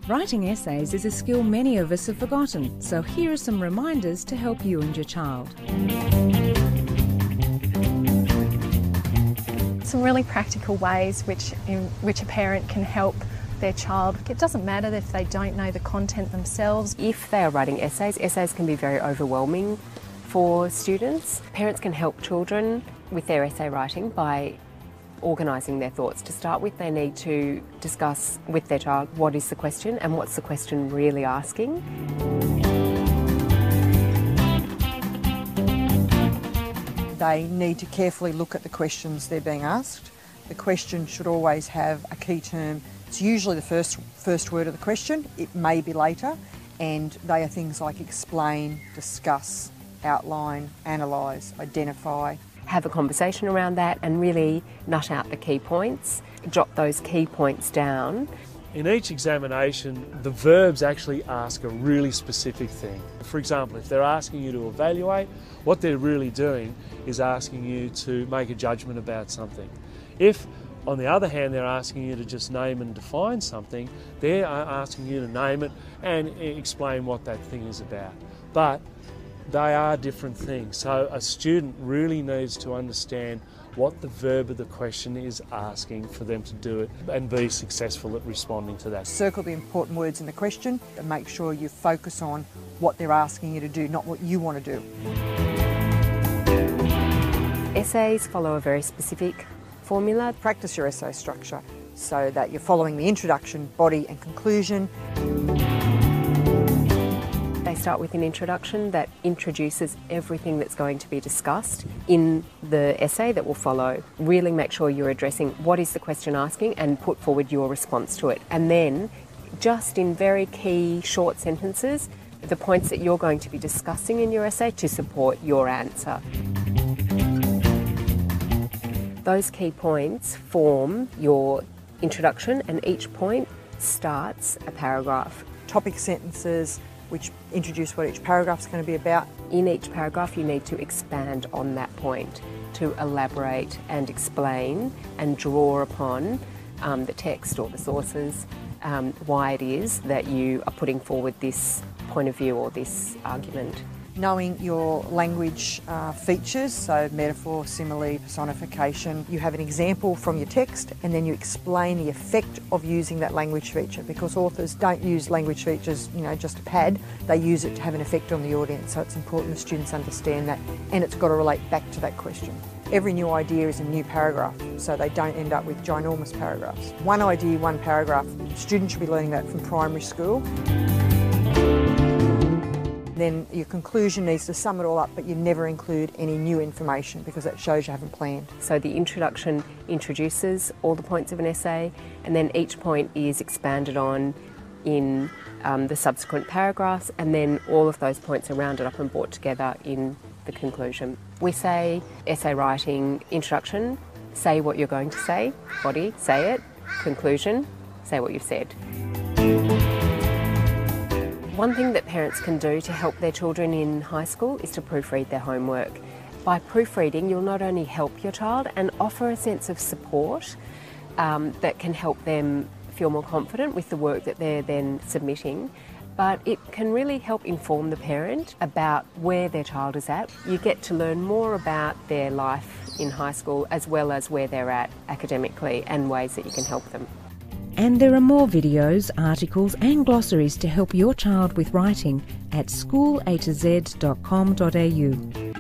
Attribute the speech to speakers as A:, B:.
A: Writing essays is a skill many of us have forgotten, so here are some reminders to help you and your child.
B: Some really practical ways in which a parent can help their child. It doesn't matter if they don't know the content themselves.
C: If they are writing essays can be very overwhelming for students. Parents can help children with their essay writing by organising their thoughts. To start with, they need to discuss with their child what is the question and what's the question really asking.
D: They need to carefully look at the questions they're being asked. The question should always have a key term. It's usually the first word of the question. It may be later, and they are things like explain, discuss, outline, analyse, identify.
C: Have a conversation around that and really nut out the key points, jot those key points down.
E: In each examination, the verbs actually ask a really specific thing. For example, if they're asking you to evaluate, what they're really doing is asking you to make a judgment about something. If, on the other hand, they're asking you to just name and define something, they're asking you to name it and explain what that thing is about. But they are different things, so a student really needs to understand what the verb of the question is asking for them to do it and be successful at responding to that.
D: Circle the important words in the question and make sure you focus on what they're asking you to do, not what you want to do.
C: Essays follow a very specific formula.
D: Practice your essay structure so that you're following the introduction, body and conclusion.
C: They start with an introduction that introduces everything that's going to be discussed in the essay that will follow. Really make sure you're addressing what is the question asking and put forward your response to it. And then, just in very key short sentences, the points that you're going to be discussing in your essay to support your answer. Those key points form your introduction, and each point starts a paragraph.
D: Topic sentences which introduce what each paragraph is going to be about.
C: In each paragraph you need to expand on that point, to elaborate and explain and draw upon the text or the sources, why it is that you are putting forward this point of view or this argument.
D: Knowing your language features, so metaphor, simile, personification. You have an example from your text and then you explain the effect of using that language feature, because authors don't use language features, just a pad. They use it to have an effect on the audience, so it's important the students understand that, and it's got to relate back to that question. Every new idea is a new paragraph, so they don't end up with ginormous paragraphs. One idea, one paragraph. Students should be learning that from primary school. Then your conclusion needs to sum it all up, but you never include any new information because that shows you haven't planned.
C: So the introduction introduces all the points of an essay, and then each point is expanded on in the subsequent paragraphs, and then all of those points are rounded up and brought together in the conclusion. We say essay writing, introduction, say what you're going to say, body, say it, conclusion, say what you've said. One thing that parents can do to help their children in high school is to proofread their homework. By proofreading, you'll not only help your child and offer a sense of support that can help them feel more confident with the work that they're then submitting, but it can really help inform the parent about where their child is at. You get to learn more about their life in high school as well as where they're at academically and ways that you can help them.
A: And there are more videos, articles and glossaries to help your child with writing at schoolatz.com.au.